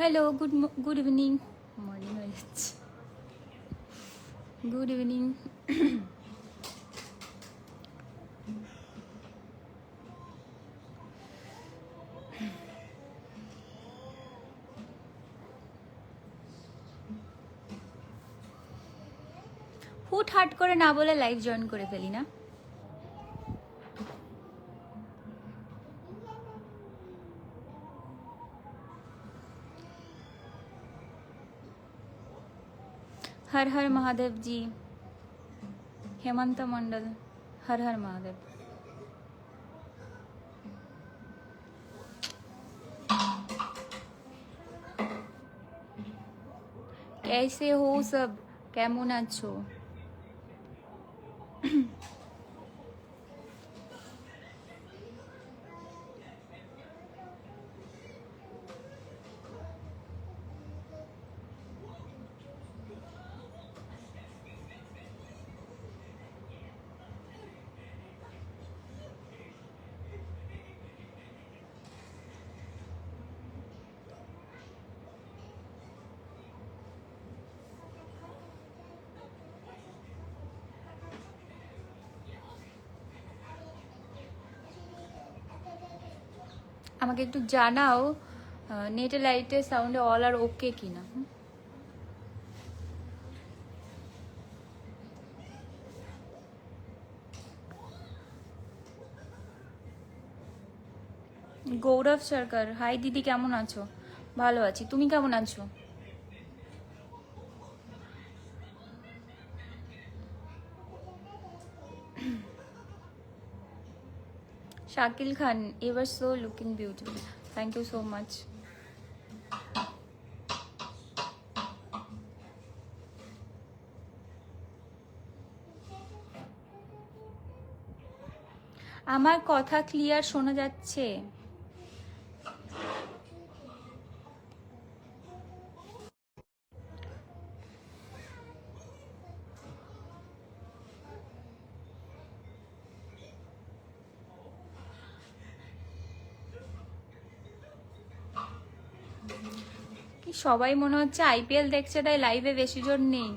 Hello, good evening. Morning হয়ে যাচ্ছে। Good evening. হুট হাট করে না বলে লাইভ জয়েন করে ফেলি না। हर हर महादेव जी। हेमंत मंडल, हर हर महादेव। कैसे हो सब, কেমন আছো? আমাকে একটু জানাও নেটে লাইটে সাউন্ডে অল আর ওকে কিনা। গৌরব সরকার, হাই দিদি, কেমন আছো? ভালো আছি, তুমি কেমন আছো? শাকিল খান, you were so looking beautiful. Thank you so much. আমার কথা ক্লিয়ার শোনা যাচ্ছে? কি সবাই মনে হচ্ছে আইপিএল দেখছে তাই লাইভে বেশি জোর নেই।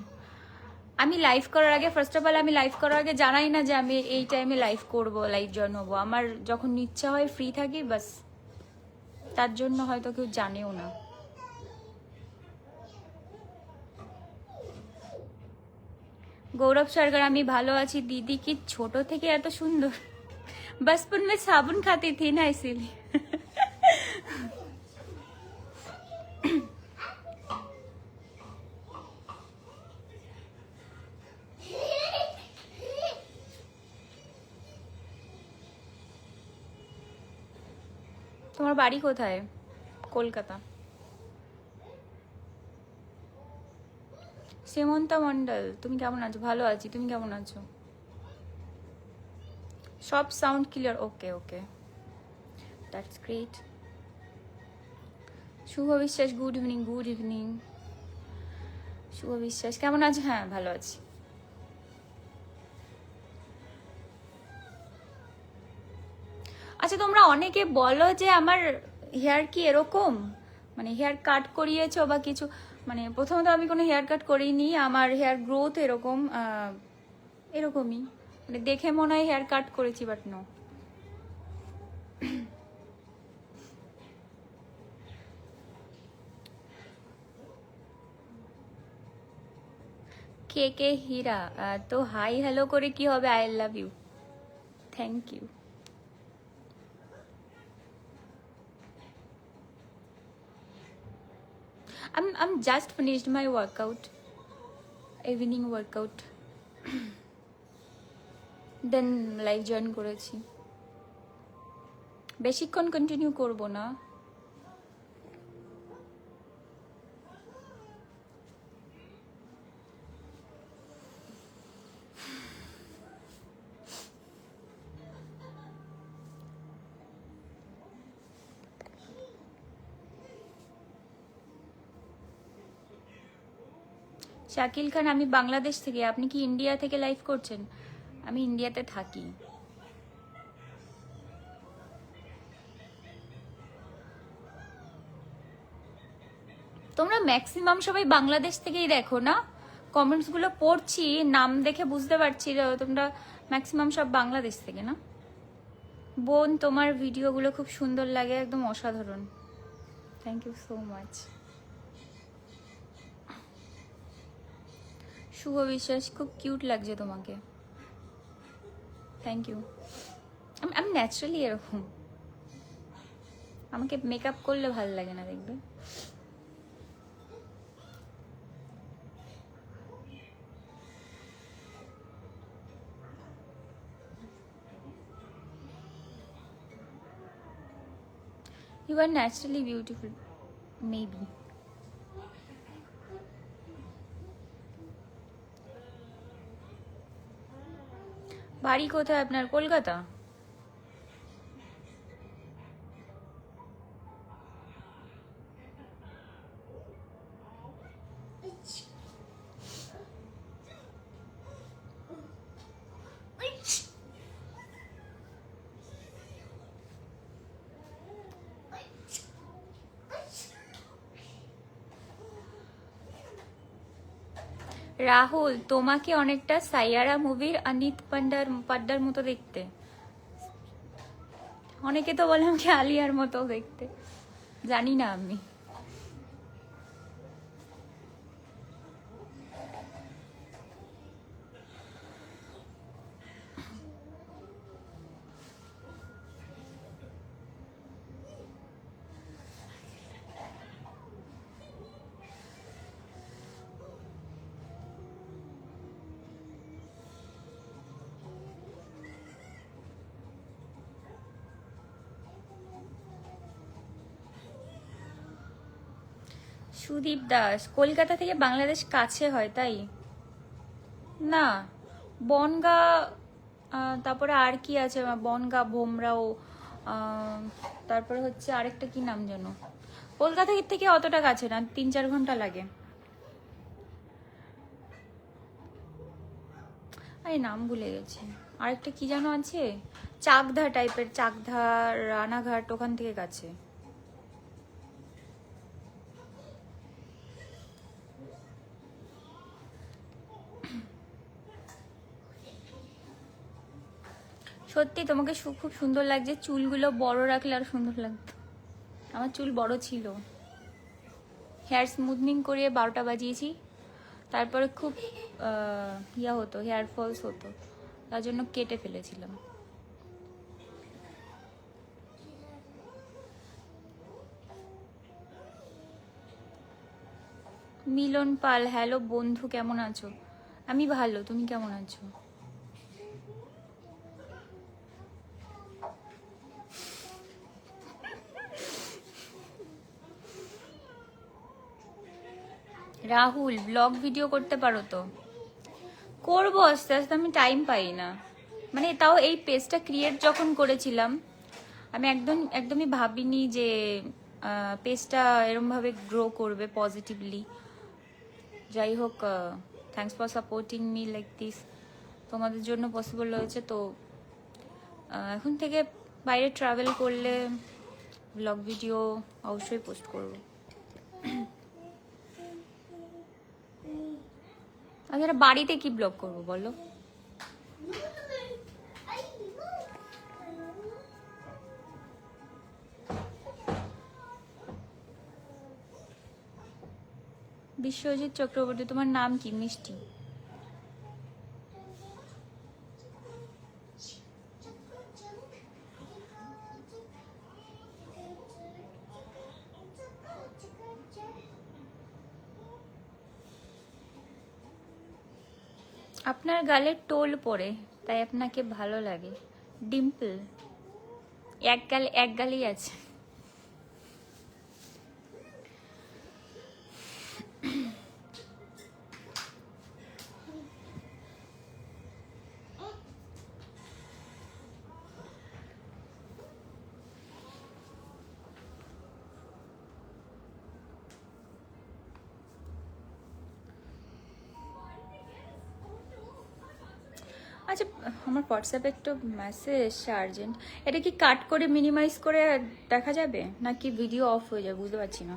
আমি লাইভ করার আগে, ফার্স্ট অফ অল আমি লাইভ করার আগে জানাই না যে আমি এই টাইমে লাইভ করব, লাইভ জয়েন হবো। আমার যখন ইচ্ছা হয় ফ্রি থাকি বাস, তার জন্য হয়তো কেউ জানেও না। গৌরব সরকার, আমি ভালো আছি দিদি। কি ছোট থেকে এত সুন্দর? बचपन में साबुन खाती थी ना इसीलिए। তোমার বাড়ি কোথায়? কলকাতা। সেমন্তা মন্ডল, তুমি কেমন আছো? ভালো আছি, তুমি কেমন আছো? সব sound clear? Okay okay, that's great. Shubho Biswas, good evening. Good evening Shubho Biswas, কেমন আছো? হ্যাঁ ভালো আছি। আচ্ছা, তোমরা অনেকে বলো যে আমার হেয়ার কি এরকম, মানে হেয়ার কাট করিয়েছো বা কিছু। মানে প্রথমত আমি কোনো হেয়ার কাট করিনি, আমার হেয়ার গ্রোথ এরকম এরকমই, মানে দেখে মনে হয় হেয়ার কাট করেছি, বাট নো। কে কে হীরা, তো হাই হ্যালো করে কি হবে? I love you, thank you. I'm just finished my workout, evening workout. Then live join করেছি। বেশিক্ষণ কন্টিনিউ করব না। শাকিল খান, আমি বাংলাদেশ থেকে। আপনি কি ইন্ডিয়া থেকে লাইভ করছেন? আমি ইন্ডিয়াতে থাকি। তোমরা ম্যাক্সিমাম সবাই বাংলাদেশ থেকেই দেখো না? কমেন্টস গুলো পড়ছি, নাম দেখে বুঝতে পারছি তোমরা ম্যাক্সিমাম সব বাংলাদেশ থেকে না? বোন, তোমার ভিডিওগুলো খুব সুন্দর লাগে, একদম অসাধারণ। Thank you so much. Shubho Biswas, খুব কিউট লাগছে তোমাকে। Thank you. আমি ন্যাচারালি এরকম, আমাকে মেকআপ করলে ভালো লাগে না, দেখবে। You are naturally beautiful, maybe. বাড়ি কোথায় আপনার? কলকাতা। রাহুল, তোমাকে অনেকটা সাইয়ারা মুভির অনিত পাড্ডার মতো দেখতে। অনেকে তো বলে আমাকে আলিয়ার মতো দেখতে, জানি না আমি। সুদীপ দাস, কলকাতা থেকে বাংলাদেশ কাছে হয় তাই না? বনগা, তারপরে আর কি আছে, বনগা, ভোমরাও, তারপরে হচ্ছে আরেকটা কি নাম যেন, কলকাতা থেকে অতটা কাছে না, 3-4 ঘন্টা লাগে। আরে নাম ভুলে গেছি, আরেকটা কি যেন আছে, চাকদা টাইপের, চাকদা, রানাঘাট, ওখান থেকে কাছে। সত্যি তোমাকে খুব সুন্দর লাগছে, চুলগুলো বড় রাখলে আর সুন্দর লাগতো। আমার চুল বড় ছিল, হেয়ার স্মুথনিং করিয়ে 12টা বাজিয়েছি, তারপরে খুব ইয়া হতো, হেয়ার ফলস হতো, তার জন্য কেটে ফেলেছিলাম। মিলন পাল, হ্যালো বন্ধু, কেমন আছো? আমি ভালো, তুমি কেমন আছো? রাহুল, ব্লগ ভিডিও করতে পারো তো? করবো আস্তে আস্তে, আমি টাইম পাই না। মানে তাও এই পেজটা ক্রিয়েট যখন করেছিলাম, আমি একদমই ভাবিনি যে পেজটা এরমভাবে গ্রো করবে পজিটিভলি। যাই হোক, thanks for supporting me like this, তোমাদের জন্য পসিবল হয়েছে। তো এখন থেকে বাইরে ট্রাভেল করলে ব্লগ ভিডিও অবশ্যই পোস্ট করবো। আচ্ছা, বাড়িতে কি ব্লগ করবো বলো? বিশ্বজিৎ চক্রবর্তী, তোমার নাম কি? মিষ্টি। আপনার গালে টোল পড়ে, তাই আপনাকে ভালো লাগে। ডিম্পল, এক গালেই আছে। আচ্ছা, আমার হোয়াটসঅ্যাপে একটু মেসেজ এসছে আর্জেন্ট, এটা কি কাট করে মিনিমাইজ করে দেখা যাবে নাকি ভিডিও অফ হয়ে যাবে? বুঝতে পারছি না।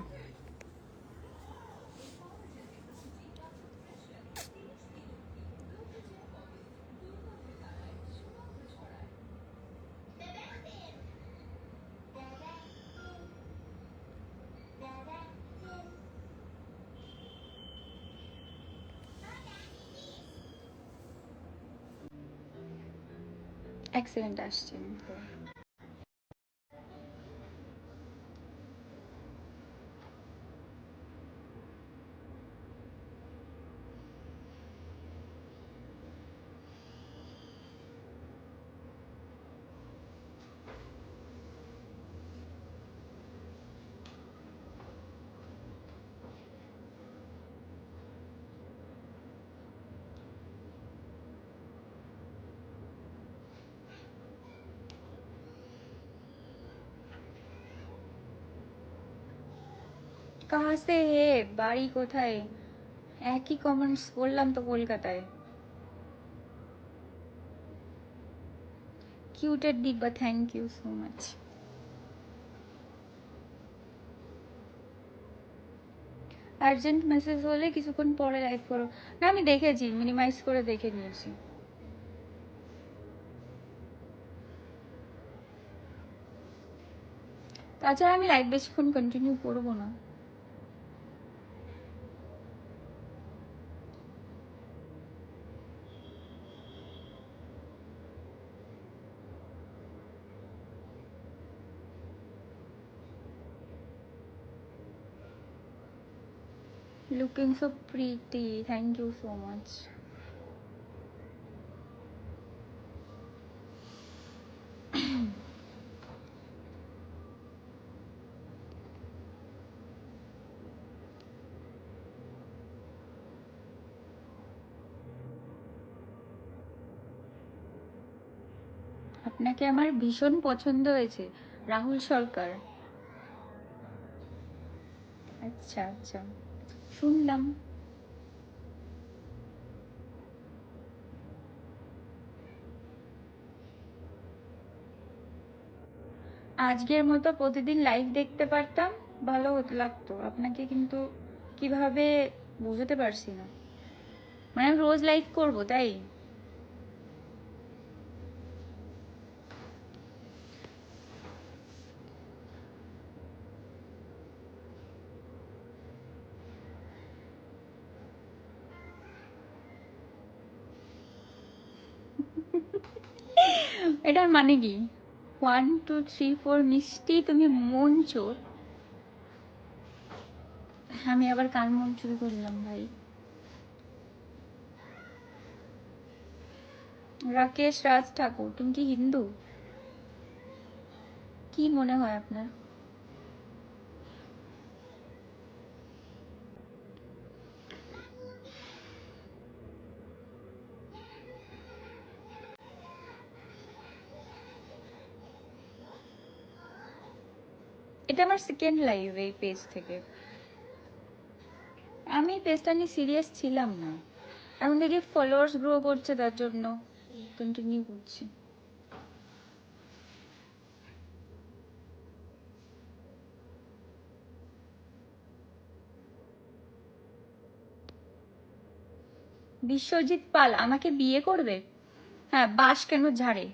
এক্সেলেন্ট আসছে। কাহা সে হে, বাড়ি কোথায়? একই কমেন্টস বললাম তো, কলকাতায়। কিউটেড Divya, thank you so much. Urgent message হলে কিছুক্ষণ পরে লাইভ করো। না, আমি দেখেছি, মিনিমাইজ করে দেখে নিয়েছি। তাছাড়া আমি লাইভ বেশিক্ষণ কন্টিনিউ করবো না। Looking so pretty, thank you so much. আপনাকে আমার ভীষণ পছন্দ হয়েছে, রাহুল সরকার। আচ্ছা আচ্ছা, শুনলাম। আজকের মতো প্রতিদিন লাইভ দেখতে পারতাম, ভালো হতো, লাগতো। আপনাকে কিন্তু কিভাবে বুঝতে পারছি না, মানে আমি রোজ লাইভ করবো তাই? এটার মানে কি? 1 2 3 4 মিষ্টি তুমি মন চোর। আমি আবার কার মন চুরি করলাম ভাই? রাকেশ রাজ ঠাকুর, তুমি কি হিন্দু? কি মনে হয় আপনার? এটা আমার সেকেন্ড লাইভ এই পেজ থেকে। আমি পেজটা নিয়ে সিরিয়াস ছিলাম না, এখন দেখি ফলোয়ার্স গ্রো করছে, তার জন্য কন্টিনিউ করছি। বিশ্বজিৎ পাল আমাকে বিয়ে করবে? হ্যাঁ, বাস কেন ঝাড়ে?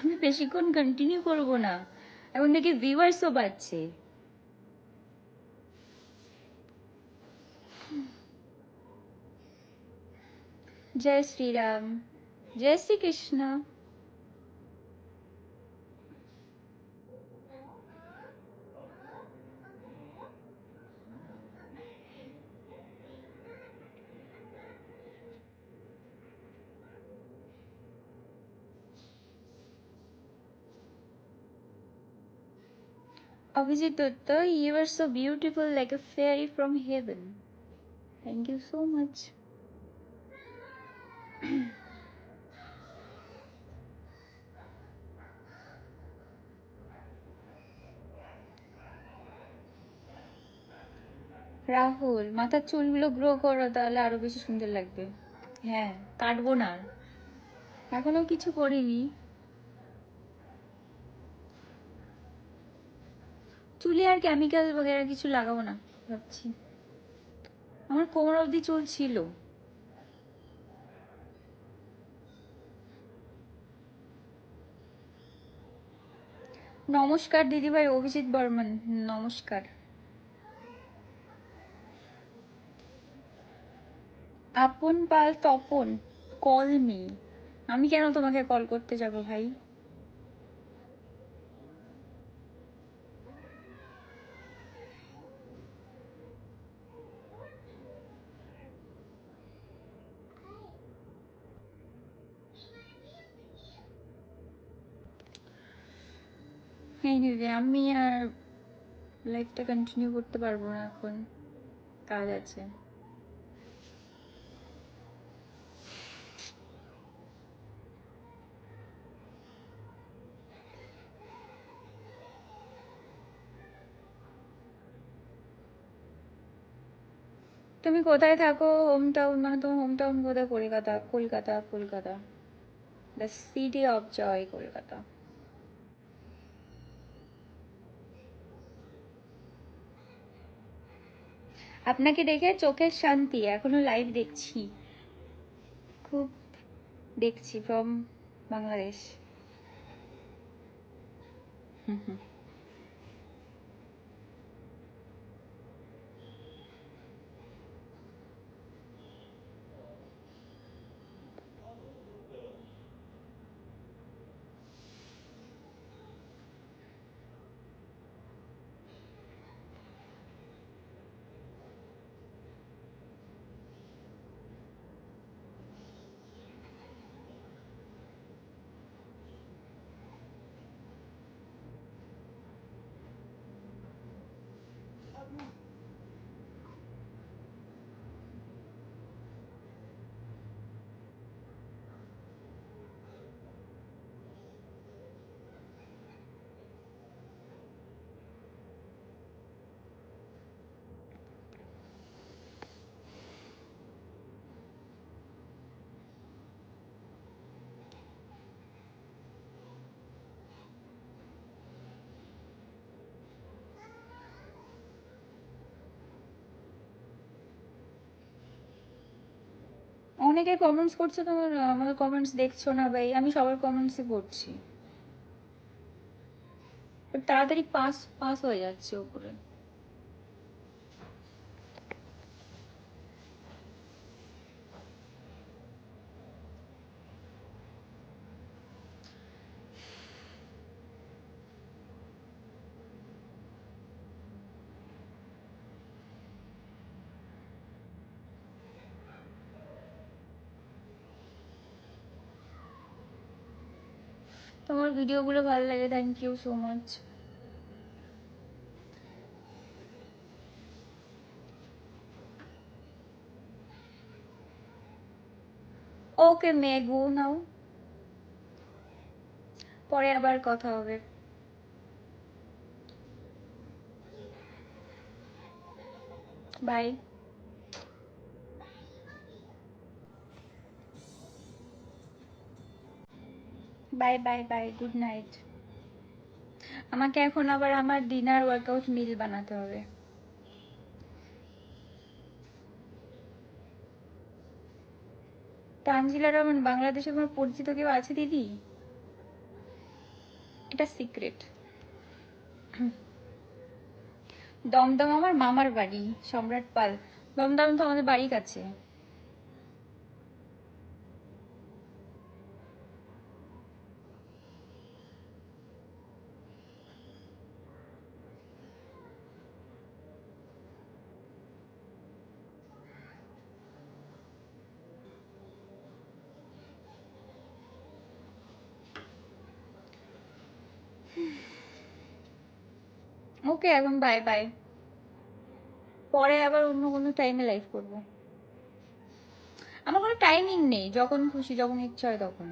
আমি বেশিক্ষণ কন্টিনিউ করব না, এখন দেখি ভিউয়ার্সও বাড়ছে। Jai Shriram, Jai Shrikrishna. Abhijit Dutta, you are so beautiful like a fairy from heaven. Thank you so much. Rahul, মাথার চুলগুলো গ্রো করো, তাহলে আরো বেশি সুন্দর লাগবে। হ্যাঁ, কাটবো না আর। এখনো কিছু করিনি। চুলে আর কেমিক্যাল বগেরা কিছু লাগাবো না ভাবছি। আমার কোমর অবধি চুল ছিল। নমস্কার দিদিভাই অভিজিৎ বর্মন, নমস্কার। আপন পাল তপন, কল মি। আমি কেন তোমাকে কল করতে যাব ভাই? এনিওয়ে আমি আর লাইফটা কন্টিনিউ করতে পারবো না, এখন কাজ আছে। তুমি কোথায় থাকো? হোম টাউন মানে তোমার হোম টাউন কোথায়? Kolkata, Kolkata, Kolkata, the city of joy, Kolkata. আপনাকে দেখে চোখের শান্তি, এখনো লাইভ দেখছি, খুব দেখছি ফ্রম বাংলাদেশ। অনেকে কমেন্টস করছে, তোমার আমাদের কমেন্টস দেখছো না ভাই? আমি সবার কমেন্টসই পড়ছি, But তাড়াতাড়ি পাস পাস হয়ে যাচ্ছে উপরে। তোমার ভিডিওগুলো ভালো লাগে, থ্যাংক ইউ সো মাচ। ওকে মে, গো নাও, পরে আবার কথা হবে। Bye bye bye bye, good night. আমাকে এখন আবার আমার ডিনার ওয়ার্কআউট মিল বানাতে হবে। তানজিলা রহমান, বাংলাদেশে তোমার পরিচিত কেউ আছে দিদি? এটা সিক্রেট। দমদম আমার মামার বাড়ি, সম্রাট পাল। দমদম তো আমাদের বাড়ির কাছে। ওকে এখন বাই বাই, পরে আবার অন্য কোনো টাইমে লাইভ করবো। আমার কোনো টাইমিং নেই, যখন খুশি যখন ইচ্ছা হয় তখন।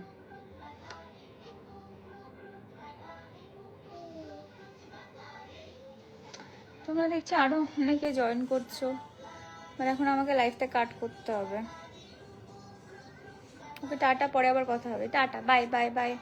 তোমরা দেখছি আরো অনেকে জয়েন করছো, আর এখন আমাকে লাইফটা কাট করতে হবে। ওকে টাটা, পরে আবার কথা হবে, টাটা, বাই বাই বাই।